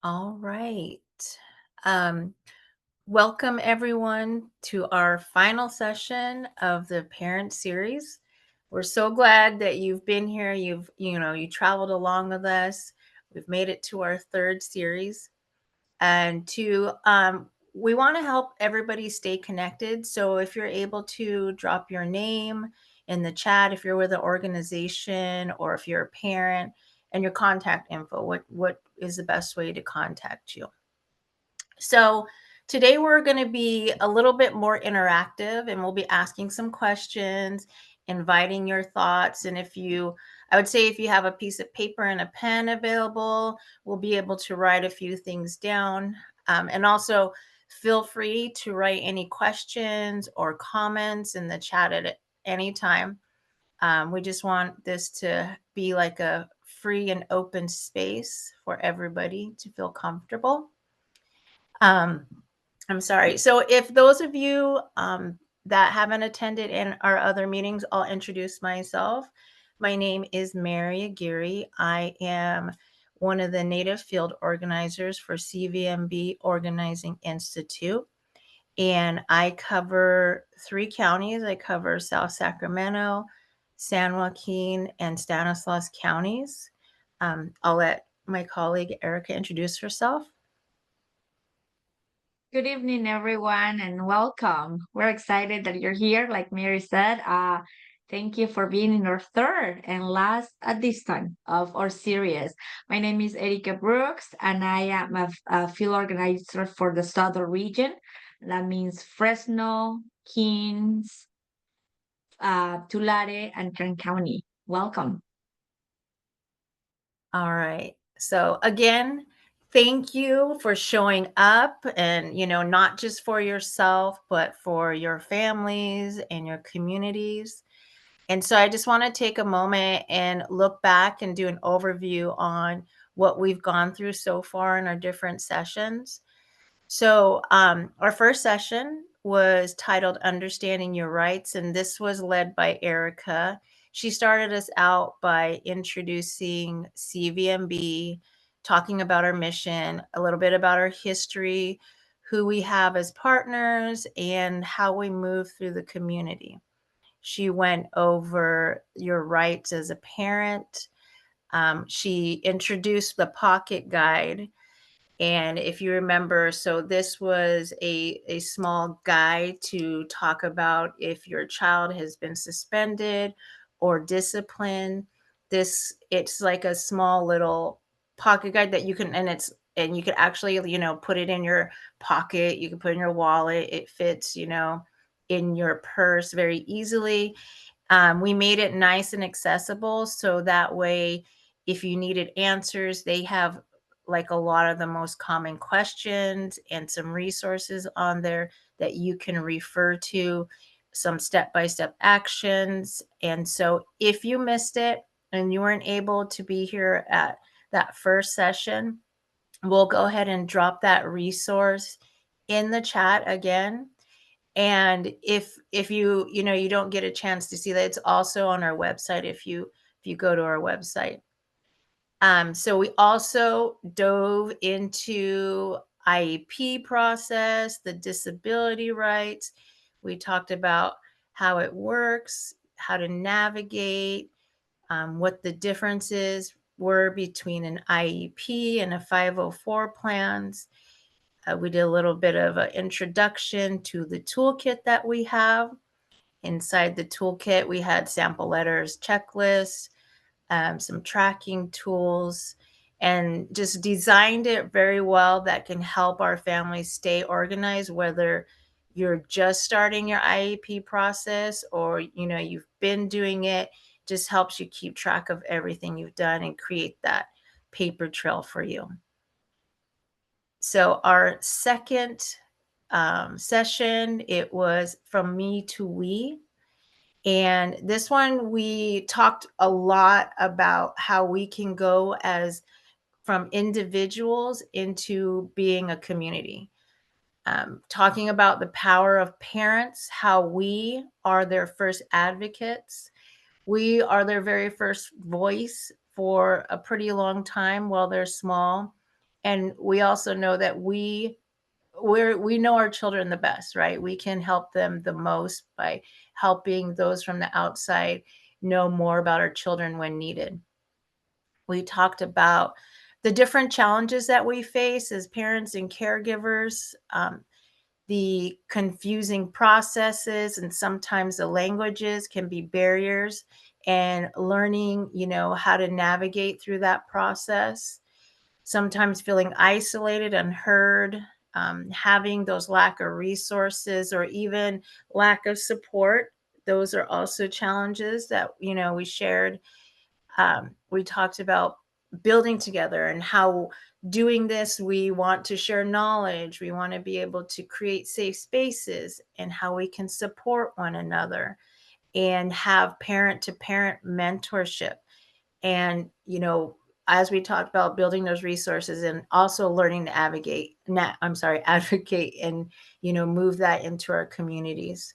All right. Um, Welcome everyone to our final session of the parent series. We're so glad that you've been here. You traveled along with us. We've made it to our third series. And we want to help everybody stay connected. So if you're able to drop your name in the chat, if you're with an organization or if you're a parent, and your contact info, what is the best way to contact you? So today we're going to be a little bit more interactive and we'll be asking some questions, inviting your thoughts. And I would say if you have a piece of paper and a pen available, we'll be able to write a few things down. And also feel free to write any questions or comments in the chat at any time. We just want this to be like a free and open space for everybody to feel comfortable. Um, I'm sorry. So if those of you that haven't attended in our other meetings, I'll introduce myself. My name is Mary Aguirre. I am one of the native field organizers for CVMB Organizing Institute. And I cover 3 counties. I cover South Sacramento, San Joaquin, and Stanislaus counties. I'll let my colleague Erica introduce herself. Good evening, everyone, and welcome. We're excited that you're here. Like Mary said, thank you for being in our third and last at this time of our series. My name is Erica Brooks, and I am a field organizer for the Southern region. That means Fresno, Kings, Tulare, and Kern County. Welcome. All right. So again, thank you for showing up and, not just for yourself, but for your families and your communities. And so I just want to take a moment and look back and do an overview on what we've gone through so far in our different sessions. So, our first session was titled Understanding Your Rights, and this was led by Erica. She started us out by introducing CVMB, talking about our mission, a little bit about our history, who we have as partners, and how we move through the community. She went over your rights as a parent. She introduced the pocket guide, and if you remember, so this was a small guide to talk about if your child has been suspended or disciplined. It's like a small little pocket guide that you can, and you can actually, put it in your pocket. You can put it in your wallet. It fits, in your purse very easily. We made it nice and accessible so that way, if you needed answers, they have like a lot of the most common questions and some resources on there that you can refer to, some step by step actions. And so, if you missed it and you weren't able to be here at that first session, we'll go ahead and drop that resource in the chat again. And if you don't get a chance to see that, it's also on our website if you go to our website. So we also dove into IEP process, the disability rights. We talked about how it works, how to navigate, what the differences were between an IEP and a 504 plans. We did a little bit of an introduction to the toolkit that we have. Inside the toolkit, we had sample letters, checklists, some tracking tools, and just designed it very well that can help our families stay organized, whether you're just starting your IEP process or you've been doing it. Just helps you keep track of everything you've done and create that paper trail for you. So our second session, it was from me to we. And this one, we talked a lot about how we can go as from individuals into being a community. Talking about the power of parents, how we are their first advocates. We are their very first voice for a pretty long time while they're small. And we also know that we know our children the best, right? We can help them the most by helping those from the outside know more about our children when needed. We talked about the different challenges that we face as parents and caregivers, the confusing processes, and sometimes the languages can be barriers, and learning, how to navigate through that process. Sometimes feeling isolated, unheard, having those lack of resources or even lack of support. Those are also challenges that, we shared. We talked about building together and how doing this, we want to share knowledge. We want to be able to create safe spaces and how we can support one another and have parent to parent mentorship. And, as we talked about building those resources and also learning to advocate and, move that into our communities.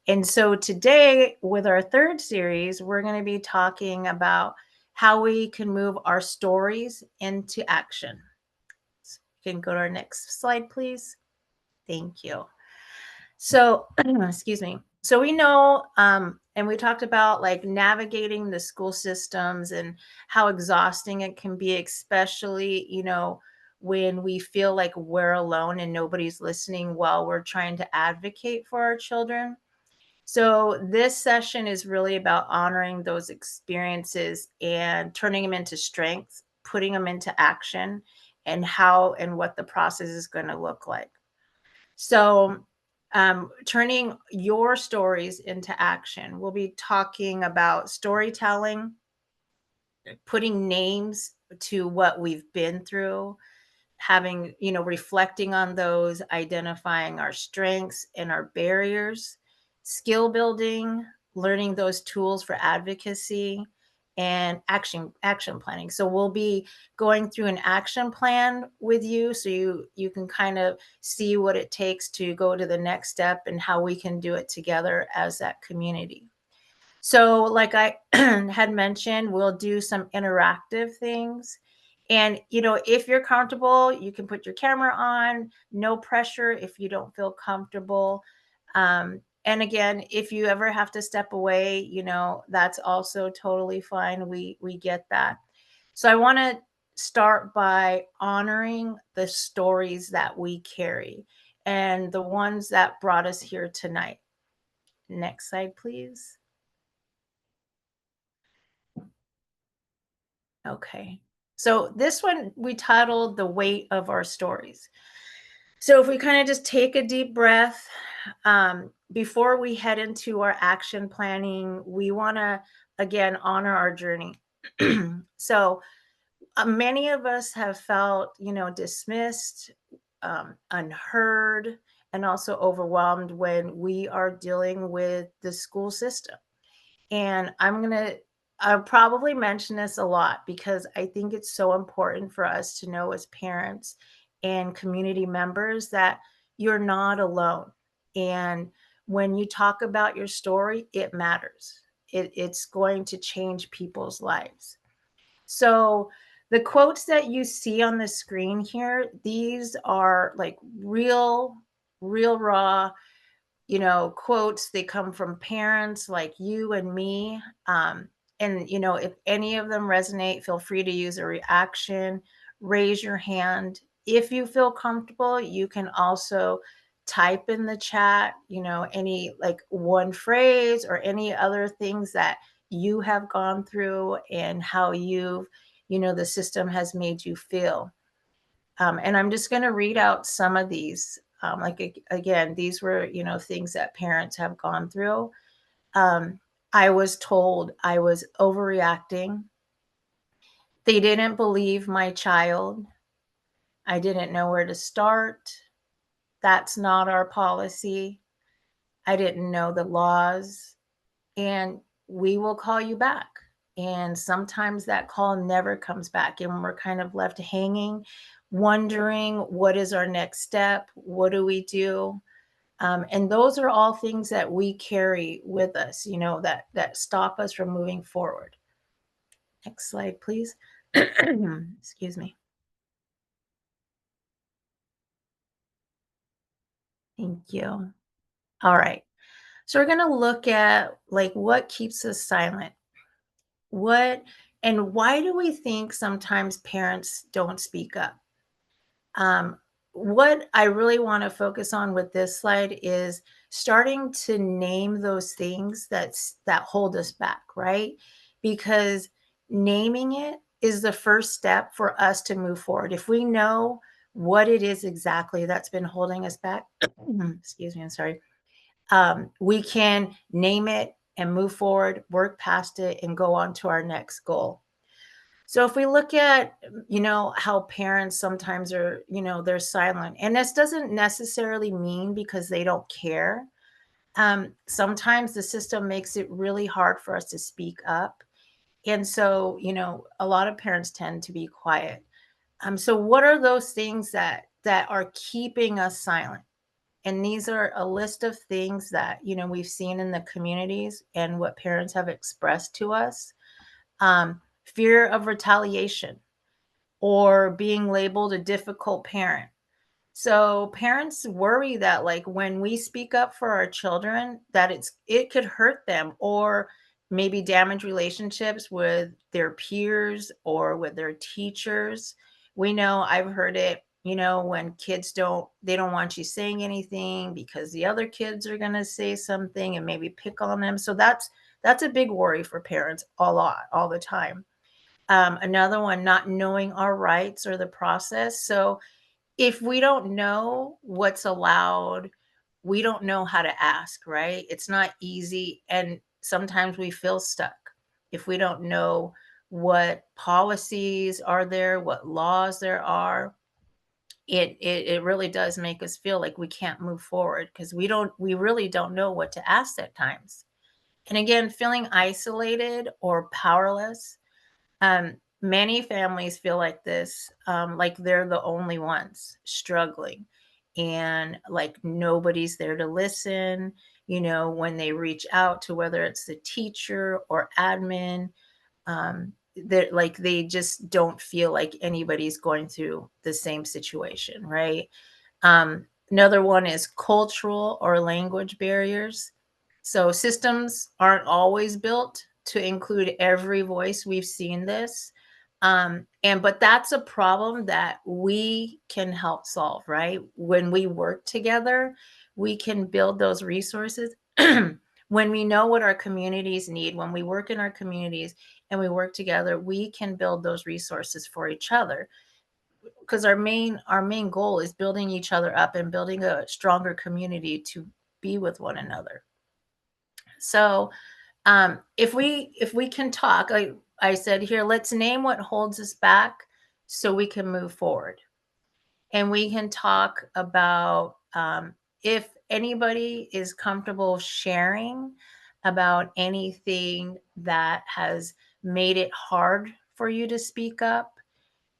And so today, with our third series, we're going to be talking about how we can move our stories into action. So you can go to our next slide, please. Thank you. So, excuse me. So we know, and we talked about like navigating the school systems and how exhausting it can be, especially, when we feel like we're alone and nobody's listening while we're trying to advocate for our children. So, this session is really about honoring those experiences and turning them into strengths, putting them into action, and how and what the process is going to look like. So, turning your stories into action, we'll be talking about storytelling, putting names to what we've been through, having, reflecting on those, identifying our strengths and our barriers, skill building, learning those tools for advocacy, and action planning. So we'll be going through an action plan with you so you can kind of see what it takes to go to the next step and how we can do it together as that community. So, like I had mentioned, we'll do some interactive things. And, if you're comfortable, you can put your camera on, no pressure if you don't feel comfortable. And again, if you ever have to step away, that's also totally fine. We get that. So I want to start by honoring the stories that we carry and the ones that brought us here tonight. Next slide, please. Okay. So this one we titled The Weight of Our Stories. So if we kind of just take a deep breath, before we head into our action planning, we want to again honor our journey. So many of us have felt, dismissed, unheard, and also overwhelmed when we are dealing with the school system. And I'll probably mention this a lot because I think it's so important for us to know as parents and community members that you're not alone. And when you talk about your story, it matters. It's going to change people's lives. So the quotes that you see on the screen here, these are like real raw, quotes. They come from parents like you and me. And, if any of them resonate, feel free to use a reaction, raise your hand. If you feel comfortable, you can also type in the chat, any like one phrase or any other things that you have gone through and how the system has made you feel. And I'm just going to read out some of these. Again, these were, things that parents have gone through. Um, I was told I was overreacting. They didn't believe my child. I didn't know where to start. That's not our policy. I didn't know the laws. And we will call you back. And sometimes that call never comes back. And we're kind of left hanging, wondering what is our next step? What do we do? And those are all things that we carry with us, that stop us from moving forward. Next slide, please. Excuse me. Thank you. All right. So we're going to look at like what keeps us silent. What and why do we think sometimes parents don't speak up? Um, what I really want to focus on with this slide is starting to name those things that hold us back, right? Because naming it is the first step for us to move forward. If we know what it is exactly that's been holding us back, excuse me, I'm sorry, we can name it and move forward, work past it, and go on to our next goal. So if we look at, how parents sometimes are, they're silent, and this doesn't necessarily mean because they don't care. Sometimes the system makes it really hard for us to speak up. And so, a lot of parents tend to be quiet. So what are those things that are keeping us silent? And these are a list of things that, we've seen in the communities and what parents have expressed to us. Fear of retaliation or being labeled a difficult parent. So parents worry that like when we speak up for our children that it could hurt them or maybe damage relationships with their peers or with their teachers. We know I've heard it, when kids don't want you saying anything because the other kids are going to say something and maybe pick on them. So that's a big worry for parents a lot all the time. Another one, not knowing our rights or the process. So if we don't know what's allowed, we don't know how to ask, right? It's not easy. And sometimes we feel stuck if we don't know what policies are there, what laws there are. It really does make us feel like we can't move forward because we really don't know what to ask at times. And again, feeling isolated or powerless. Many families feel like this, like they're the only ones struggling and like nobody's there to listen. When they reach out to whether it's the teacher or admin, that like they just don't feel like anybody's going through the same situation, right? Another one is cultural or language barriers. So systems aren't always built to include every voice. We've seen this. And but that's a problem that we can help solve, right? When we work together, we can build those resources. When we know what our communities need, when we work in our communities and we work together, we can build those resources for each other because our main goal is building each other up and building a stronger community to be with one another. So if we can talk, I said here, let's name what holds us back so we can move forward. And we can talk about if anybody is comfortable sharing about anything that has made it hard for you to speak up.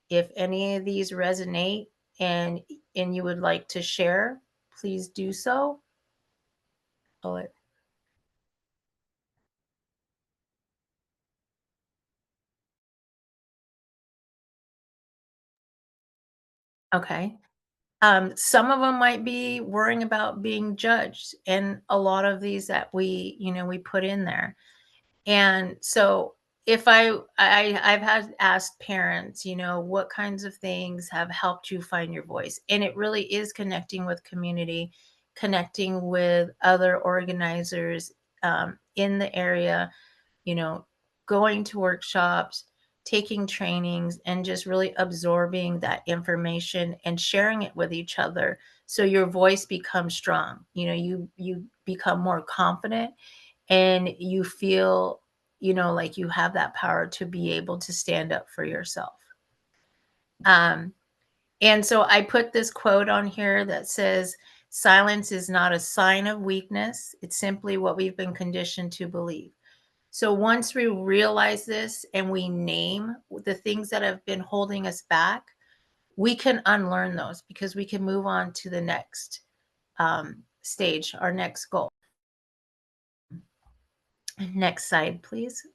If any of these resonate and you would like to share, please do so. Oh, okay. Some of them might be worrying about being judged, and a lot of these that we put in there. And so if I've had asked parents, what kinds of things have helped you find your voice? And it really is connecting with community, connecting with other organizers in the area, you know, going to workshops, taking trainings, and just really absorbing that information and sharing it with each other so your voice becomes strong. You become more confident and you feel, like you have that power to be able to stand up for yourself. Um, and so I put this quote on here that says, silence is not a sign of weakness. It's simply what we've been conditioned to believe. So once we realize this and we name the things that have been holding us back, we can unlearn those because we can move on to the next stage, our next goal. Next slide, please.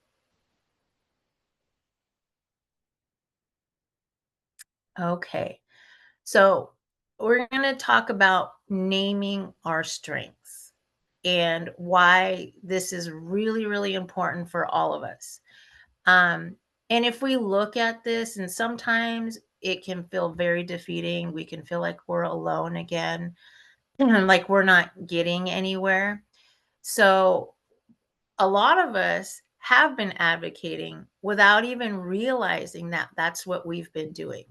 Okay. So we're going to talk about naming our strengths and why this is really, really important for all of us. Um, and if we look at this, and sometimes it can feel very defeating, we can feel like we're alone again, like we're not getting anywhere. So, a lot of us have been advocating without even realizing that that's what we've been doing,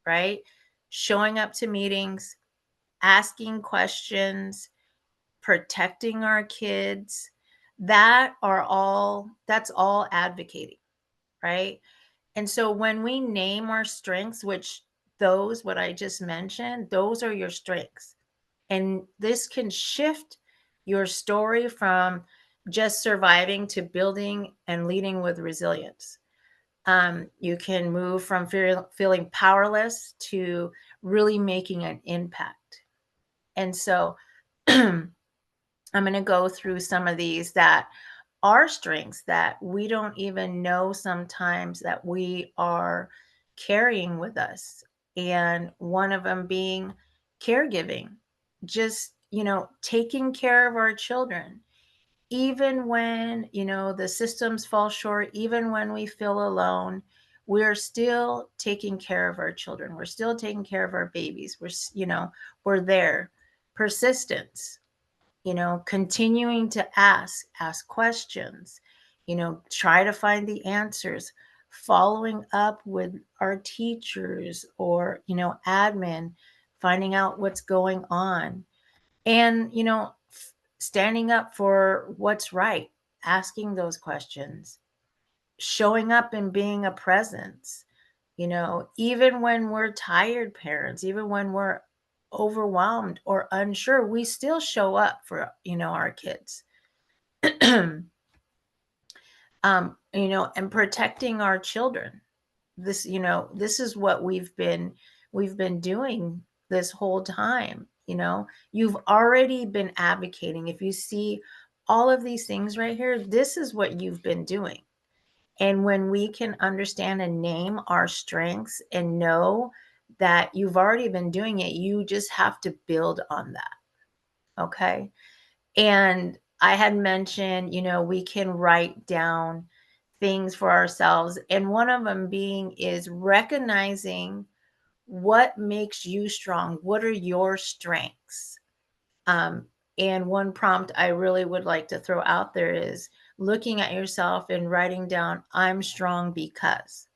right? Showing up to meetings, asking questions, protecting our kids, that's all advocating, right? And so when we name our strengths, which those what I just mentioned, those are your strengths. And this can shift your story from just surviving to building and leading with resilience. You can move from feeling powerless to really making an impact. And so I'm going to go through some of these that are strengths that we don't even know sometimes that we are carrying with us. And one of them being caregiving, just, taking care of our children, even when, the systems fall short, even when we feel alone. We're still taking care of our children. We're still taking care of our babies. We're there. Persistence, continuing to ask questions, try to find the answers, following up with our teachers or, admin, finding out what's going on, and, standing up for what's right, asking those questions, showing up and being a presence, even when we're tired parents, even when we're overwhelmed or unsure, we still show up for, our kids. And protecting our children. This is what we've been doing this whole time. You've already been advocating. If you see all of these things right here, this is what you've been doing. And when we can understand and name our strengths and know that you've already been doing it, you just have to build on that. Okay. And I had mentioned, we can write down things for ourselves. And one of them being is recognizing what makes you strong. What are your strengths? Um, and one prompt I really would like to throw out there is looking at yourself and writing down, I'm strong because,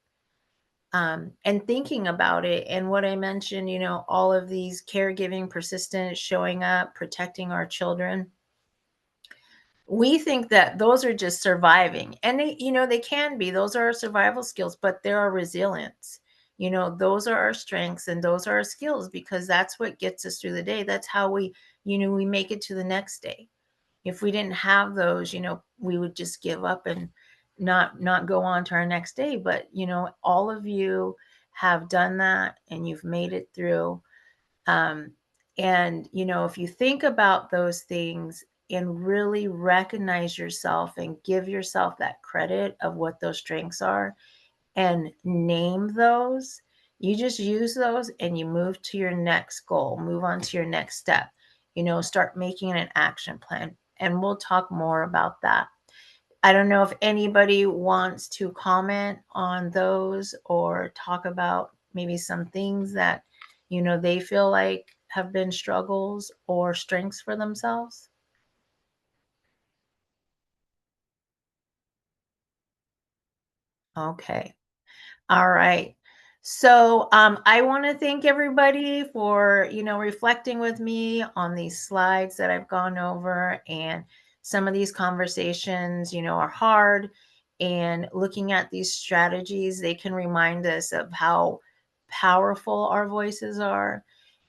and thinking about it. And what I mentioned, all of these caregiving, persistent, showing up, protecting our children. We think that those are just surviving, and they can be. Those are our survival skills, but there are resilience. Those are our strengths and those are our skills, because that's what gets us through the day. That's how we make it to the next day. If we didn't have those, we would just give up and not go on to our next day. But all of you have done that and you've made it through. And if you think about those things and really recognize yourself and give yourself that credit of what those strengths are and name those, you just use those and you move to your next goal, move on to your next step, start making an action plan. And we'll talk more about that. I don't know if anybody wants to comment on those or talk about maybe some things that, they feel like have been struggles or strengths for themselves. Okay. All right. So I want to thank everybody for, reflecting with me on these slides that I've gone over. And some of these conversations, are hard. And looking at these strategies, they can remind us of how powerful our voices are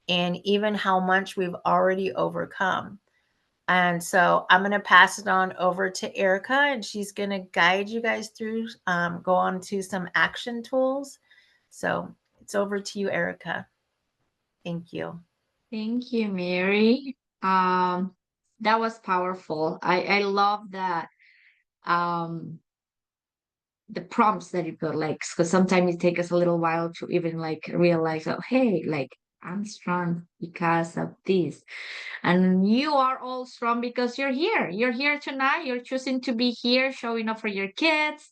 and even how much we've already overcome. And so I'm going to pass it on over to Erica, and she's going to guide you guys through, go on to some action tools. So it's over to you, Erica. Thank you. Thank you, Mary. That was powerful. I love that the prompts that you put, like, because sometimes it takes us a little while to even like realize, oh, hey, like I'm strong because of this. And you are all strong because you're here. You're here tonight. You're choosing to be here, showing up for your kids.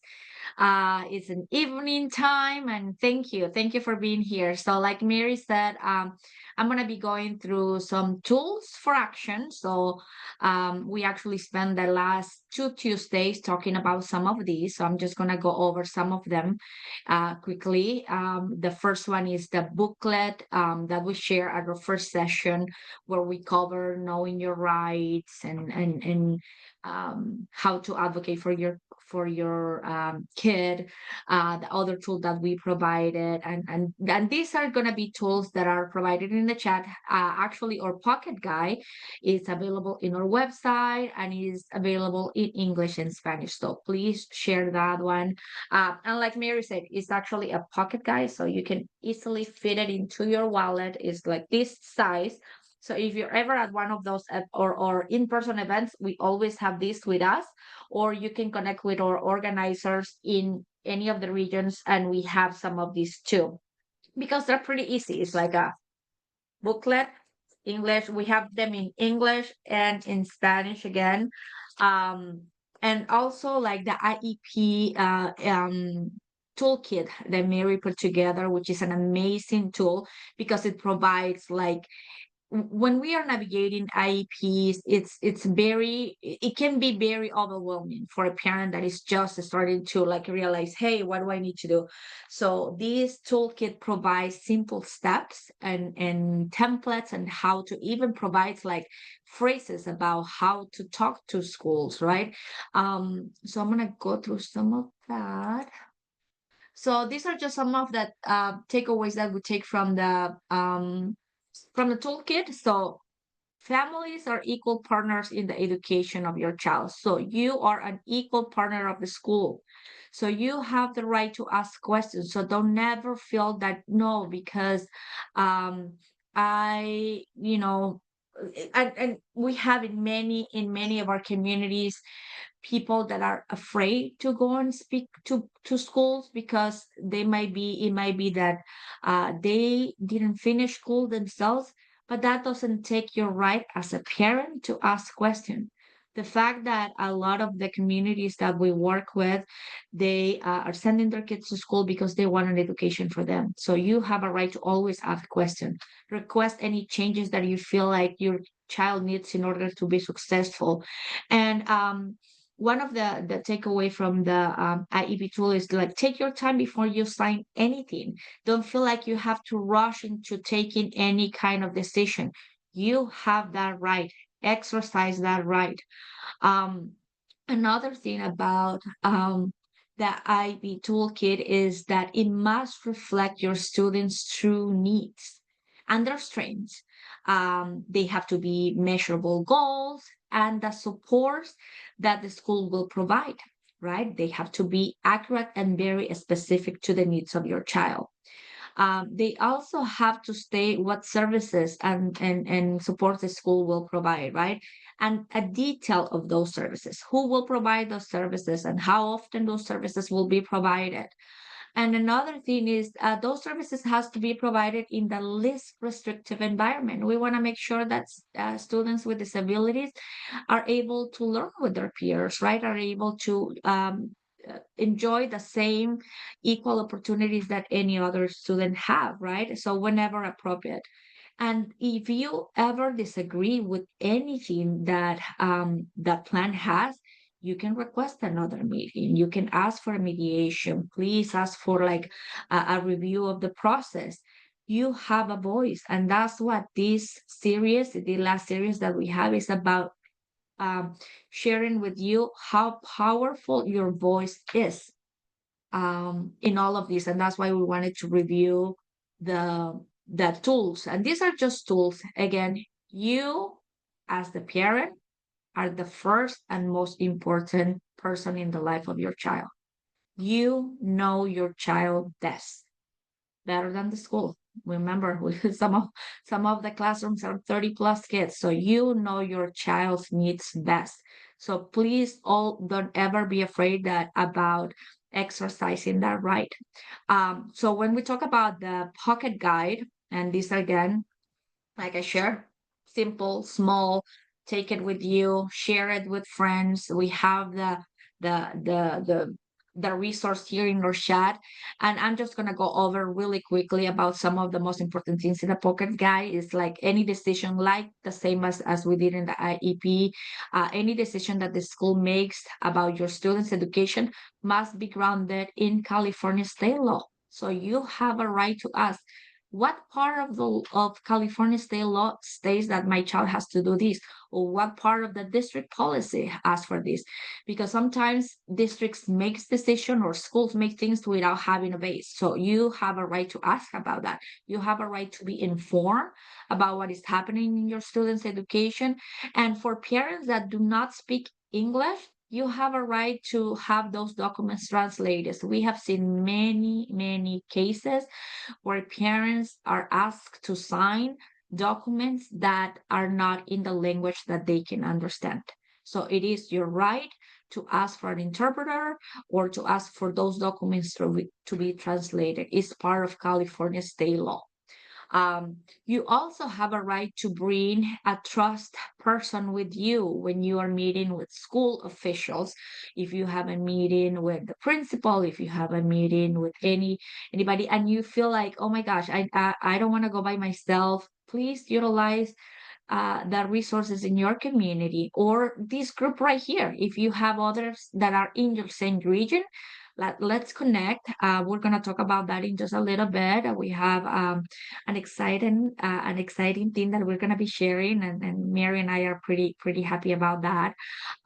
It's an evening time, and thank you for being here. So, like Mary said, I'm gonna be going through some tools for action. So, we actually spent the last 2 Tuesdays talking about some of these. So, I'm just gonna go over some of them quickly. The first one is the booklet that we share at our first session, where we cover knowing your rights and how to advocate for your kid. The other tool that we provided, and these are going to be tools that are provided in the chat. Actually, our pocket guide is available in our website and is available in English and Spanish. So please share that one. And like Mary said, it's actually a pocket guide, so you can easily fit it into your wallet. It's like this size. So if you're ever at one of those or in-person events, we always have this with us, or you can connect with our organizers in any of the regions, and we have some of these too, because they're pretty easy. It's like a booklet, English. We have them in English and in Spanish again. Um, and also like the IEP toolkit that Mary put together, which is an amazing tool because it provides like when we are navigating IEPs, it can be very overwhelming for a parent that is just starting to like realize, hey, what do I need to do? So this toolkit provides simple steps and templates and how to even provides like phrases about how to talk to schools, right? So I'm gonna go through some of that. So these are just some of the takeaways that we take from the toolkit. So families are equal partners in the education of your child. So you are an equal partner of the school. So you have the right to ask questions. So don't never feel that no, because um I, and we have in many of our communities people that are afraid to go and speak to schools because it might be that they didn't finish school themselves, but that doesn't take your right as a parent to ask questions. The fact that a lot of the communities that we work with, they are sending their kids to school because they want an education for them. So you have a right to always ask questions, request any changes that you feel like your child needs in order to be successful. And one of the takeaway from the IEP tool is like take your time before you sign anything. Don't feel like you have to rush into taking any kind of decision. You have that right. Exercise that right. Um, Another thing about the IB toolkit is that it must reflect your students' true needs and their strengths. They have to be measurable goals and the supports that the school will provide, right? They have to be accurate and very specific to the needs of your child. They also have to state what services and support the school will provide, right? And a detail of those services, who will provide those services and how often those services will be provided. And another thing is those services has to be provided in the least restrictive environment. We want to make sure that students with disabilities are able to learn with their peers, right? Are able to enjoy the same equal opportunities that any other student have, right? So whenever appropriate. And if you ever disagree with anything that that plan has, you can request another meeting. You can ask for a mediation. Please ask for like a review of the process. You have a voice, and that's what this series, the last series that we have, is about. Um, Sharing with you how powerful your voice is in all of this, and that's why we wanted to review the tools. And these are just tools. Again, you as the parent are the first and most important person in the life of your child. You know your child best, better than the school. Remember, some of the classrooms are 30 plus kids, so you know your child's needs best. So please, all don't ever be afraid that about exercising that right. So when we talk about the pocket guide, And this again, like I share, simple, small, take it with you, share it with friends. We have the the the the resource here in our chat. And I'm just gonna go over really quickly about some of the most important things in the pocket guide. Is like any decision, like the same as we did in the IEP, any decision that the school makes about your students' education must be grounded in California state law. So you have a right to ask, what part of the of California state law states that my child has to do this, or what part of the district policy asks for this? Because sometimes districts makes decision or schools make things without having a base. So you have a right to ask about that. You have a right to be informed about what is happening in your students' education. And for parents that do not speak English, you have a right to have those documents translated. So we have seen many, many cases where parents are asked to sign documents that are not in the language that they can understand. So it is your right to ask for an interpreter or to ask for those documents to be translated. It's part of California state law. You also have a right to bring a trust person with you when you are meeting with school officials. If you have a meeting with the principal, if you have a meeting with anybody, and you feel like, oh my gosh, I don't want to go by myself. Please utilize the resources in your community or this group right here. If you have others that are in your same region, let's connect. We're going to talk about that in just a little bit. We have an exciting thing that we're going to be sharing, and Mary and I are pretty happy about that.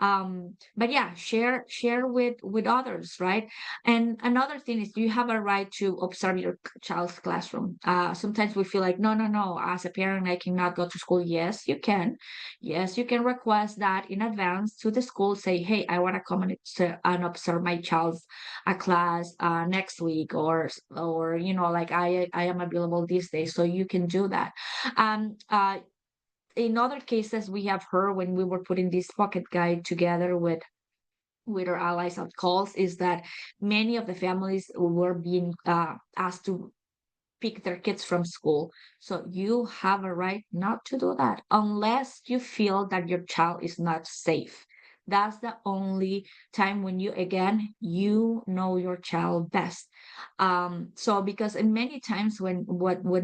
But yeah, share with others, right? And another thing is you have a right to observe your child's classroom. Sometimes we feel like, no, as a parent, I cannot go to school. Yes, you can. Yes, you can request that in advance to the school. Say, hey, I want to come and observe my child's class next week, or like I am available these days, so you can do that. Um, uh, in other cases, we have heard when we were putting this pocket guide together with our allies at calls, is that many of the families were being asked to pick their kids from school. So you have a right not to do that unless you feel that your child is not safe. That's the only time when again, you know your child best. So because in many times when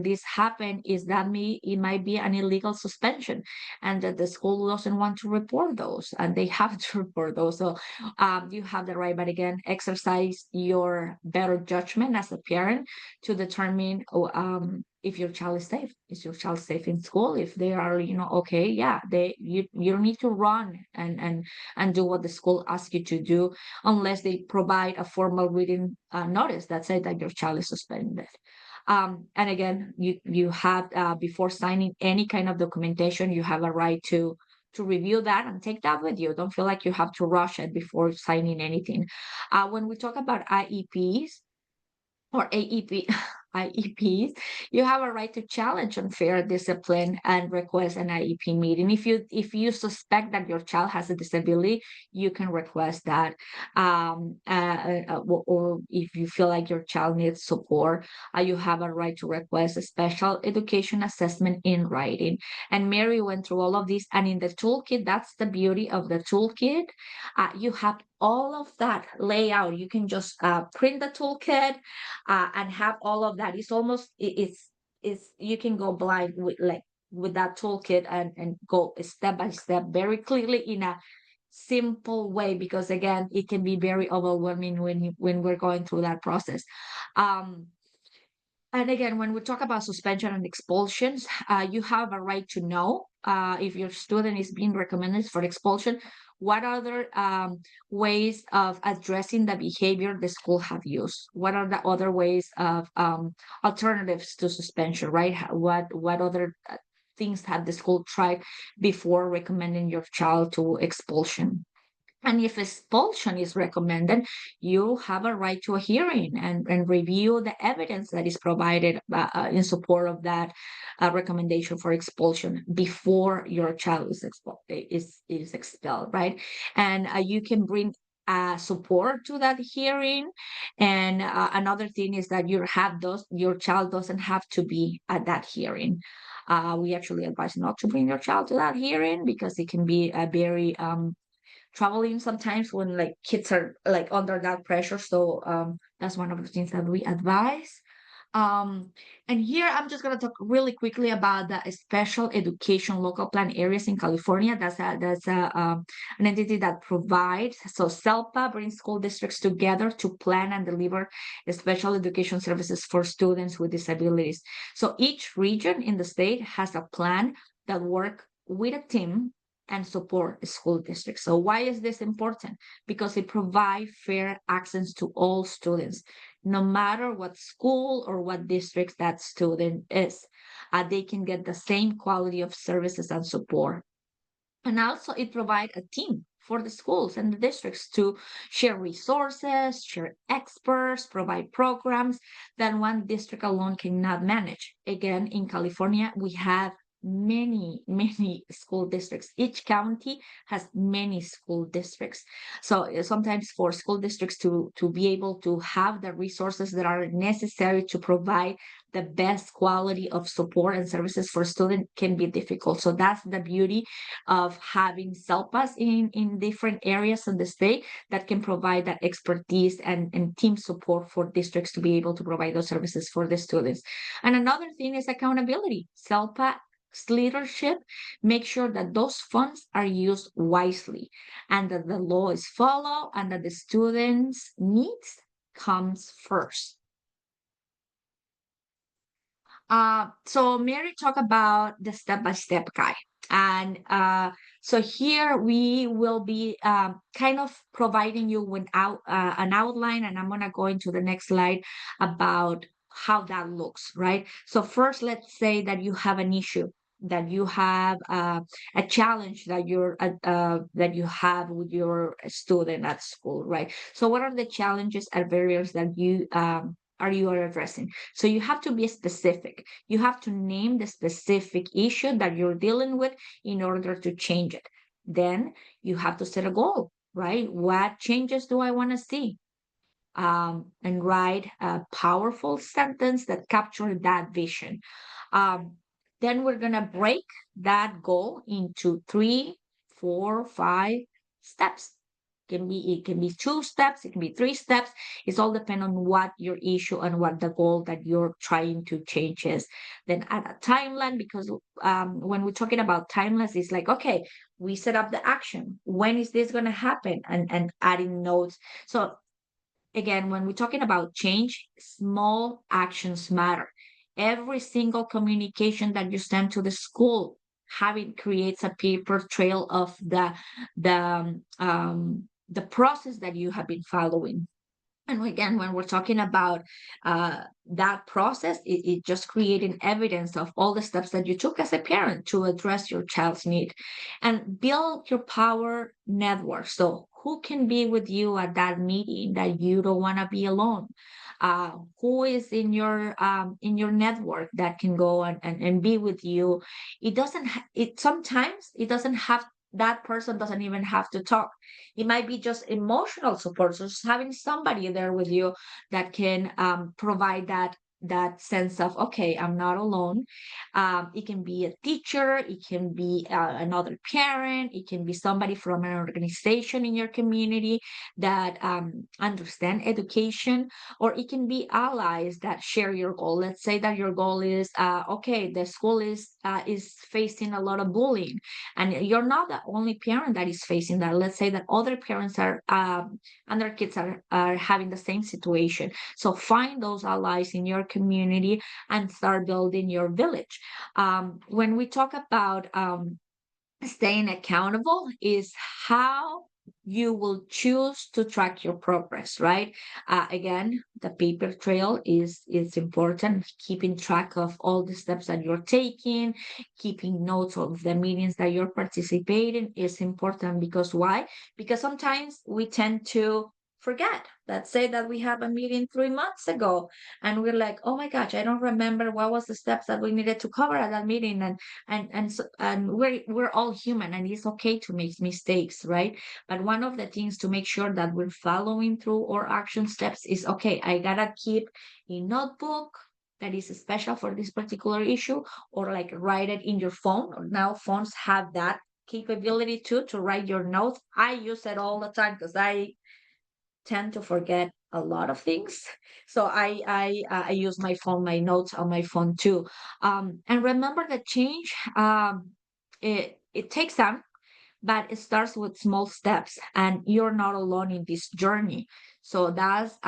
this happen is that it might be an illegal suspension, and that the school doesn't want to report those, and they have to report those. So you have the right, but again, exercise your better judgment as a parent to determine if your child is safe. Is your child safe in school? If they are, okay, yeah, you don't need to run and do what the school asks you to do unless they provide a formal written notice that says that your child is suspended. And again, you have before signing any kind of documentation, you have a right to review that and take that with you. Don't feel like you have to rush it before signing anything. When we talk about IEPs, or AEP, IEPs, you have a right to challenge unfair discipline and request an IEP meeting. If you suspect that your child has a disability, you can request that. Or if you feel like your child needs support, you have a right to request a special education assessment in writing. And Mary went through all of this, and in the toolkit, that's the beauty of the toolkit. You have all of that layout. You can just print the toolkit and have all of that. It's almost it's you can go blind with that toolkit and go step by step very clearly in a simple way, because again, it can be very overwhelming when we're going through that process. um and again, when we talk about suspension and expulsions, you have a right to know if your student is being recommended for expulsion. What other ways of addressing the behavior the school have used? What are the other ways of alternatives to suspension, right? What other things have the school tried before recommending your child to expulsion? And if expulsion is recommended, you have a right to a hearing and review the evidence that is provided in support of that recommendation for expulsion before your child is expelled, right? And you can bring support to that hearing. And another thing is that your child doesn't have to be at that hearing. We actually advise not to bring your child to that hearing because it can be a very troubling sometimes when like kids are like under that pressure. So that's one of the things that we advise. Um, and here I'm just going to talk really quickly about the special education local plan areas in California. That's an entity that provides. So SELPA brings school districts together to plan and deliver special education services for students with disabilities. So each region in the state has a plan that work with a team and support school districts. So why is this important? Because it provides fair access to all students no matter what school or what district that student is. They can get the same quality of services and support. And also, it provides a team for the schools and the districts to share resources, share experts, provide programs that one district alone cannot manage. Again, in California, we have many school districts. Each county has many school districts. So sometimes for school districts to be able to have the resources that are necessary to provide the best quality of support and services for students can be difficult. So that's the beauty of having SELPAs in different areas of the state that can provide that expertise and team support for districts to be able to provide those services for the students. And another thing is accountability. SELPA's leadership make sure that those funds are used wisely and that the law is followed and that the students' needs comes first. So Mary talked about the step-by-step guide. And so here we will be kind of providing you with an outline, and I'm going to go into the next slide about how that looks, right? So first, let's say that you have an issue, that you have a challenge that you have with your student at school, right? So what are the challenges and barriers that you are addressing? So you have to be specific. You have to name the specific issue that you're dealing with in order to change it. Then you have to set a goal, right? What changes do I want to see? And write a powerful sentence that captures that vision. Um, then we're going to break that goal into 3, 4, 5 steps. It can be 2 steps, it can be 3 steps. It's all depend on what your issue and what the goal that you're trying to change is. Then add a timeline, because when we're talking about timelines, it's like, okay, we set up the action. When is this going to happen? And adding notes. So again, when we're talking about change, small actions matter. Every single communication that you send to the school, having creates a paper trail of the process that you have been following. And again, when we're talking about that process, it just creating evidence of all the steps that you took as a parent to address your child's need and build your power network. So who can be with you at that meeting that you don't want to be alone? Who is in your network that can go and be with you? It doesn't it sometimes it doesn't have that person doesn't even have to talk. It might be just emotional support, so just having somebody there with you that can provide that sense of, okay, I'm not alone. It can be a teacher, it can be another parent, it can be somebody from an organization in your community that understand education, or it can be allies that share your goal. Let's say that your goal is okay, the school is facing a lot of bullying, and you're not the only parent that is facing that. Let's say that other parents are and their kids are having the same situation. So find those allies in your community and start building your village. When we talk about staying accountable, is how you will choose to track your progress, right? Again, the paper trail is important. Keeping track of all the steps that you're taking, keeping notes of the meetings that you're participating is important. Because why? Because sometimes we tend to forget. Let's say that we have a meeting 3 months ago and we're like, oh my gosh, I don't remember what was the steps that we needed to cover at that meeting. And we're all human and it's okay to make mistakes, right? But one of the things to make sure that we're following through our action steps is, okay, I gotta keep a notebook that is special for this particular issue, or like write it in your phone. Now phones have that capability too, to write your notes. I use it all the time because I tend to forget a lot of things. So I use my phone, my notes on my phone too. And remember that change, it takes time, but it starts with small steps, and you're not alone in this journey. So that's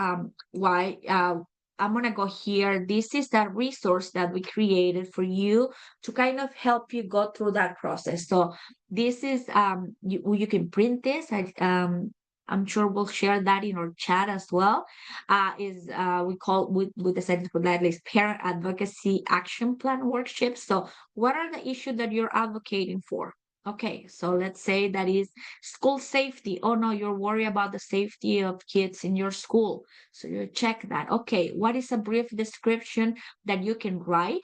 why I'm gonna go here. This is that resource that we created for you to kind of help you go through that process. So this is you can print this. I'm sure we'll share that in our chat as well. Is we call with the sentence politely is parent advocacy action plan worksheets. So what are the issues that you're advocating for? Okay, so let's say that is school safety. Oh no, you're worried about the safety of kids in your school. So you check that. Okay, what is a brief description that you can write?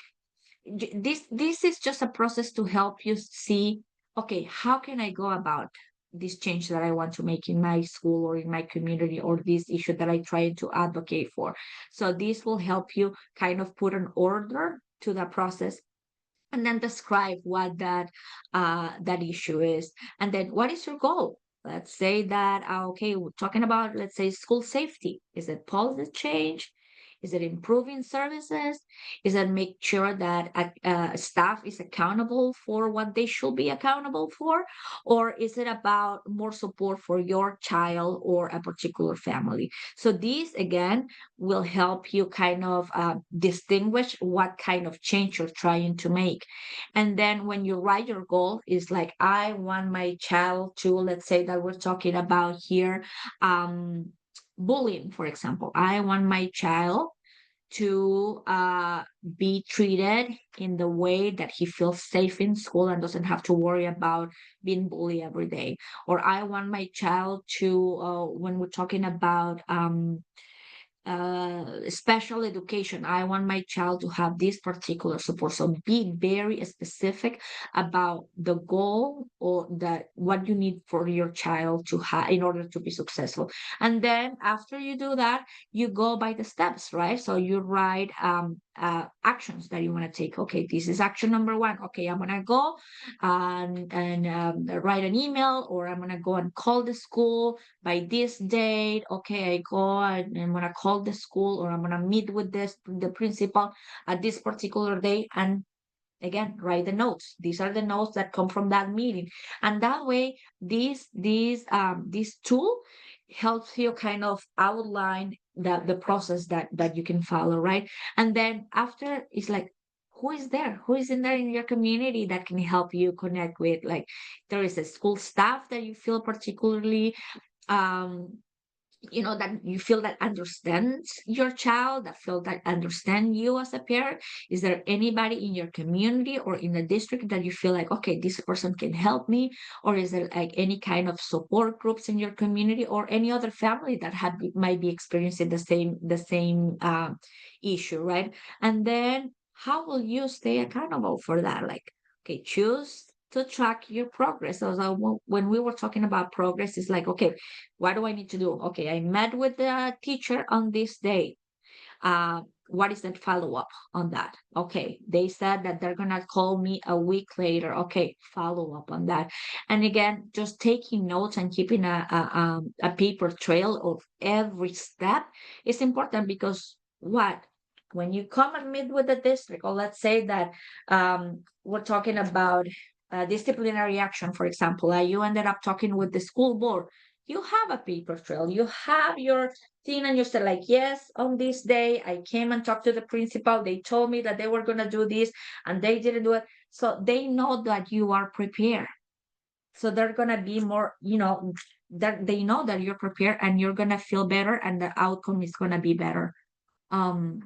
This is just a process to help you see, okay, how can I go about this change that I want to make in my school or in my community, or this issue that I try to advocate for. So this will help you kind of put an order to the process, and then describe what that issue is, and then what is your goal. Let's say that okay, we're talking about, let's say, school safety. Is it policy change? Is it improving services? Is it make sure that staff is accountable for what they should be accountable for? Or is it about more support for your child or a particular family? So these again will help you kind of distinguish what kind of change you're trying to make. And then when you write your goal, is like, I want my child to, let's say that we're talking about here, um, bullying, for example. I want my child to be treated in the way that he feels safe in school and doesn't have to worry about being bullied every day. Or I want my child to, when we're talking about special education, I want my child to have this particular support. So be very specific about the goal or that what you need for your child to have in order to be successful. And then after you do that, you go by the steps, right? So you write actions that you want to take. Okay, this is action number one. Okay, I'm gonna go and write an email, or I'm gonna go and call the school by this date. Okay, I go and I'm gonna call the school, or I'm gonna meet with the principal at this particular day, and again write the notes. These are the notes that come from that meeting, and that way this tool helps you kind of outline the process that you can follow, right? And then after, it's like, who is there, who is in there in your community that can help you connect with, like, there is a school staff that you feel particularly um that you feel that understands your child, that feel that understand you as a parent. Is there anybody in your community or in the district that you feel like, okay, this person can help me? Or is there like any kind of support groups in your community, or any other family that might be experiencing the same issue, right? And then how will you stay accountable for that? Like, okay, choose to track your progress. So when we were talking about progress, it's like, okay, what do I need to do? Okay, I met with the teacher on this day. What is that follow up on that? Okay, they said that they're gonna call me a week later. Okay, follow up on that. And again, just taking notes and keeping a paper trail of every step is important, because what? When you come and meet with the district, or let's say that we're talking about disciplinary action, for example, you ended up talking with the school board, you have a paper trail, you have your thing, and you said like, yes, on this day I came and talked to the principal, they told me that they were going to do this and they didn't do it. So they know that you are prepared, so they're going to be more, that they know that you're prepared and you're going to feel better and the outcome is going to be better. um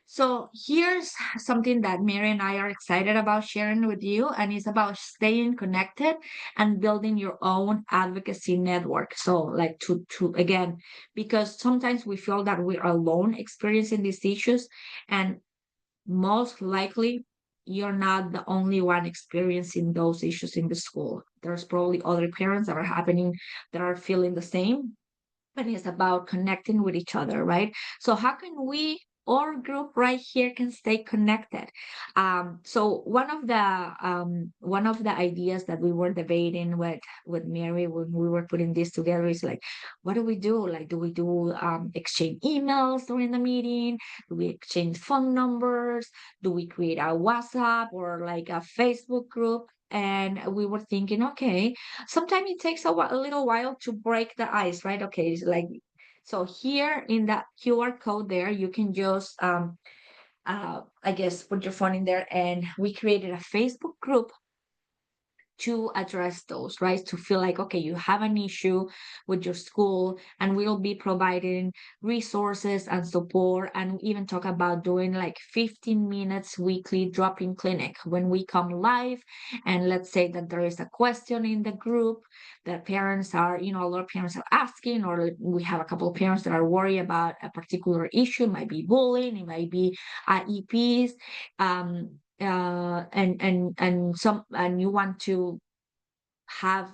So here's something that Mary and I are excited about sharing with you, and it's about staying connected and building your own advocacy network. So, like to again, because sometimes we feel that we're alone experiencing these issues, and most likely you're not the only one experiencing those issues in the school. There's probably other parents that are happening that are feeling the same, and it's about connecting with each other, right? So how can we, our group right here, can stay connected? So one of the ideas that we were debating with Mary when we were putting this together is like, what do we do? Like, do we do exchange emails during the meeting? Do we exchange phone numbers? Do we create a WhatsApp or like a Facebook group? And we were thinking, okay, sometimes it takes a little while to break the ice, right? Okay, it's like, so here in that QR code there, you can just I guess put your phone in there, and we created a Facebook group to address those, right? To feel like, okay, you have an issue with your school, and we'll be providing resources and support, and even talk about doing like 15 minutes weekly drop-in clinic when we come live. And let's say that there is a question in the group that parents are, a lot of parents are asking, or we have a couple of parents that are worried about a particular issue. It might be bullying, it might be IEPs, and you want to have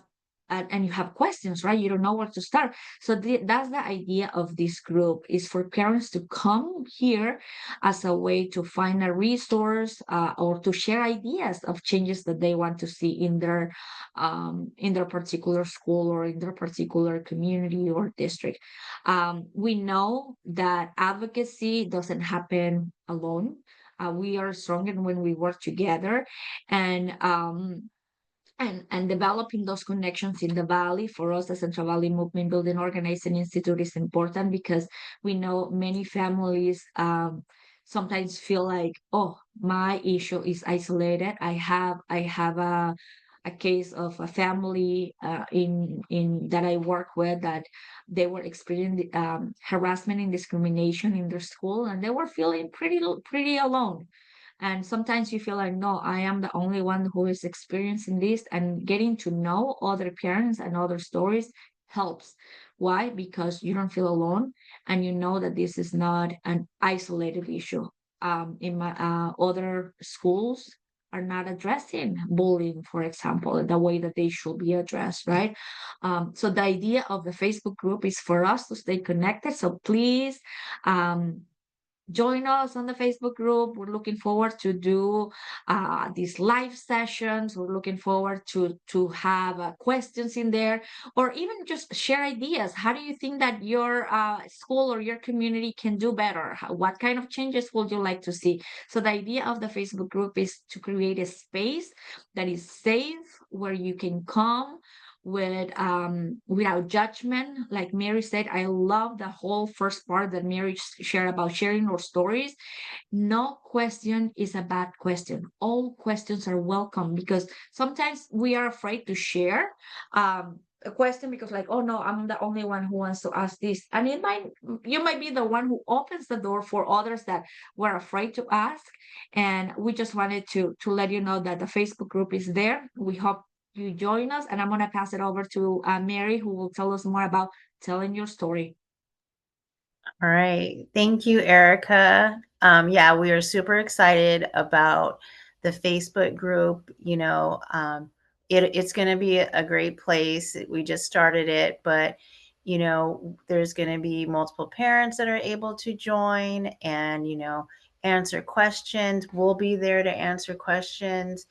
and you have questions, right? You don't know where to start. So that's the idea of this group, is for parents to come here as a way to find a resource, or to share ideas of changes that they want to see in their particular school or in their particular community or district. We know that advocacy doesn't happen alone. We are stronger when we work together, and and developing those connections in the valley. For us, the Central Valley Movement Building Organizing Institute is important, because we know many families sometimes feel like, oh, my issue is isolated. I have a case of a family in that I work with, that they were experiencing harassment and discrimination in their school, and they were feeling pretty alone. And sometimes you feel like, no, I am the only one who is experiencing this. And getting to know other parents and other stories helps. Why? Because you don't feel alone, and you know that this is not an isolated issue. In my other schools are not addressing bullying, for example, the way that they should be addressed, right? So the idea of the Facebook group is for us to stay connected. So please, join us on the Facebook group. We're looking forward to do these live sessions. We're looking forward to have questions in there, or even just share ideas. How do you think that your school or your community can do better? What kind of changes would you like to see? So the idea of the Facebook group is to create a space that is safe, where you can come without judgment. Like Mary said, I love the whole first part that Mary shared about sharing our stories. No question is a bad question. All questions are welcome, because sometimes we are afraid to share a question, because like, oh no, I'm the only one who wants to ask this. And you might be the one who opens the door for others that were afraid to ask. And we just wanted to let you know that the Facebook group is there. We hope you join us, and I'm going to pass it over to Mary, who will tell us more about telling your story. All right. Thank you, Erica. Yeah, we are super excited about the Facebook group. It's going to be a great place. We just started it, but there's going to be multiple parents that are able to join and answer questions. We'll be there to answer questions.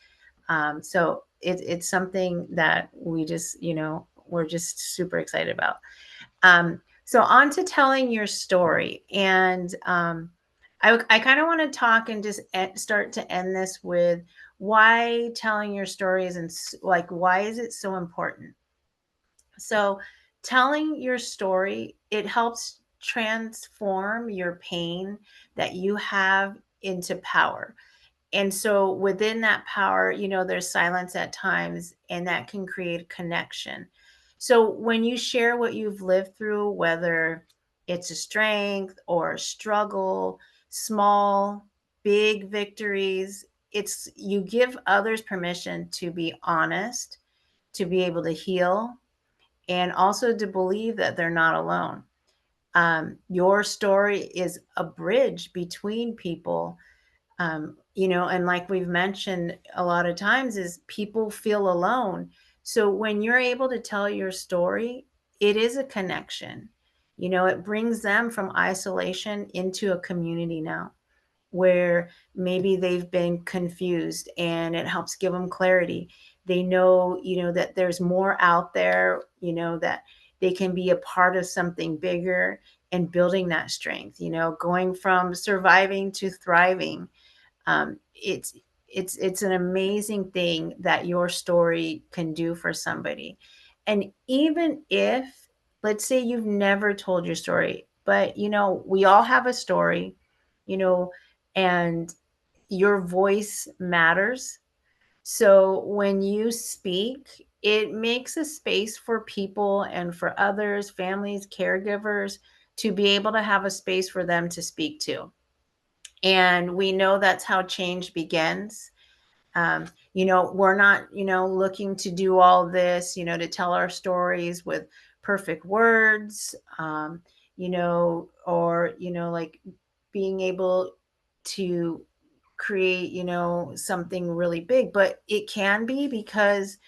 So it's something that we're just super excited about. So on to telling your story. And I kind of want to talk and just start to end this with why telling your stories, and like, why is it so important? So telling your story, it helps transform your pain that you have into power. And so within that power, there's silence at times, and that can create connection. So when you share what you've lived through, whether it's a strength or a struggle, small, big victories. It's you give others permission to be honest, to be able to heal, and also to believe that they're not alone. Your story is a bridge between people. And like we've mentioned a lot of times, is people feel alone. So when you're able to tell your story, it is a connection. It brings them from isolation into a community now, where maybe they've been confused, and it helps give them clarity. They know, that there's more out there, that they can be a part of something bigger, and building that strength, going from surviving to thriving. It's an amazing thing that your story can do for somebody. And even if, let's say, you've never told your story, but we all have a story, you know and your voice matters. So when you speak, it makes a space for people and for others, families, caregivers, to be able to have a space for them to speak to. And we know that's how change begins. We're not, looking to do all this, to tell our stories with perfect words, or, like being able to create, something really big. But it can be, because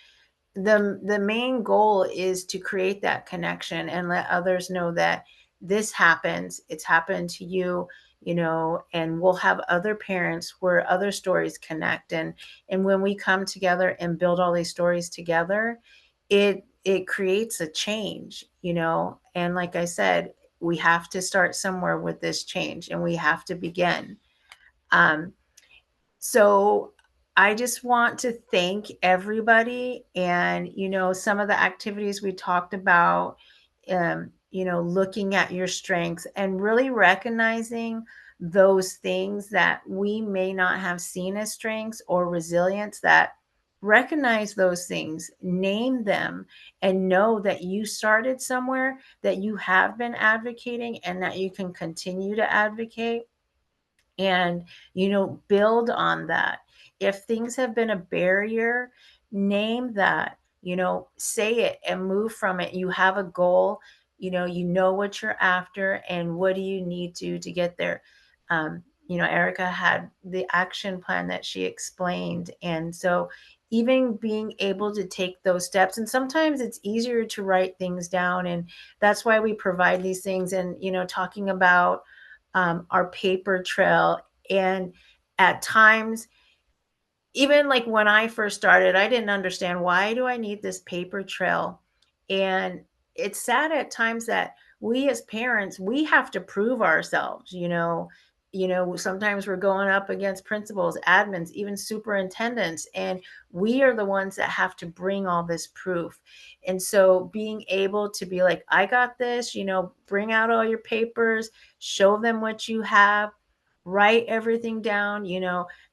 the main goal is to create that connection and let others know that this happens, it's happened to you. And we'll have other parents where other stories connect. And when we come together and build all these stories together, it creates a change. And like I said, we have to start somewhere with this change, and we have to begin. Um, so I just want to thank everybody. And, some of the activities we talked about, looking at your strengths and really recognizing those things that we may not have seen as strengths or resilience, that recognize those things, name them, and know that you started somewhere, that you have been advocating, and that you can continue to advocate. And build on that. If things have been a barrier, name that, say it and move from it. You have a goal, you know what you're after, and what do you need to get there. Erica had the action plan that she explained. And so even being able to take those steps, and sometimes it's easier to write things down, and that's why we provide these things. And talking about our paper trail. And at times, even like when I first started, I didn't understand, why do I need this paper trail? And it's sad at times that we as parents, we have to prove ourselves. Sometimes we're going up against principals, admins, even superintendents, and we are the ones that have to bring all this proof. And so being able to be like, I got this, bring out all your papers, show them what you have, write everything down.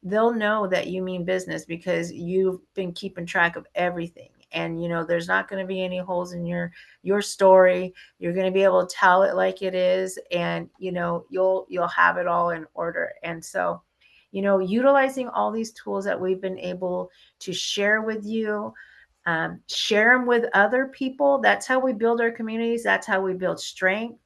They'll know that you mean business, because you've been keeping track of everything. And there's not going to be any holes in your story. You're going to be able to tell it like it is, and you'll have it all in order. And so utilizing all these tools that we've been able to share with you, share them with other people. That's how we build our communities. That's how we build strength.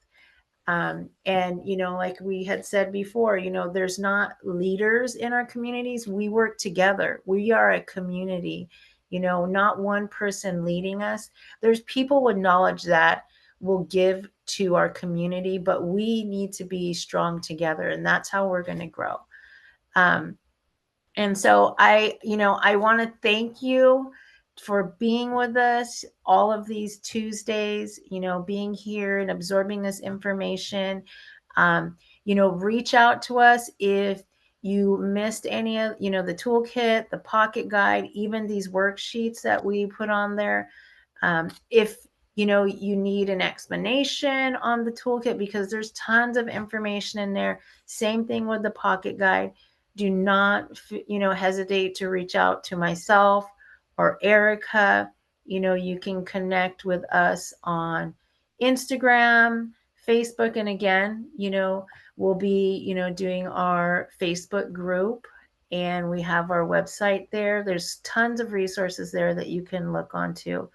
And like we had said before, there's not leaders in our communities. We work together. We are a community, not one person leading us. There's people with knowledge that will give to our community, but we need to be strong together, and that's how we're going to grow. um, and so I want to thank you for being with us all of these Tuesdays, being here and absorbing this information. Reach out to us if you missed any of, the toolkit, the pocket guide, even these worksheets that we put on there. If you need an explanation on the toolkit, because there's tons of information in there. Same thing with the pocket guide. Do not hesitate to reach out to myself or Erica. You can connect with us on Instagram, Facebook. And again, we'll be, doing our Facebook group, and we have our website there. There's tons of resources there that you can look onto.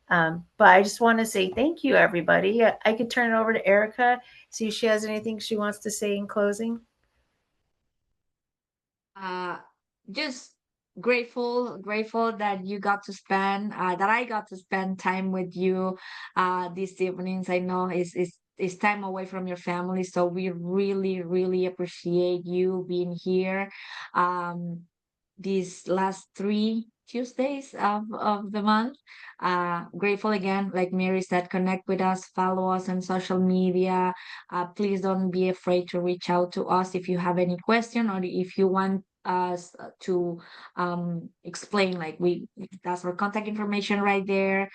But I just want to say thank you, everybody. I could turn it over to Erica, see if she has anything she wants to say in closing. Uh, just grateful that you got to spend, that I got to spend time with you, these evenings. I know it's time away from your family, so we really, really appreciate you being here. Um, these last 3 Tuesdays of the month. Grateful again, like Mary said, connect with us, follow us on social media. Please don't be afraid to reach out to us if you have any question, or if you want us to explain, like that's our contact information right there.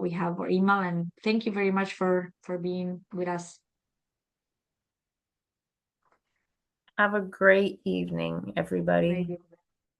We have our email, and thank you very much for being with us. Have a great evening, everybody. Great.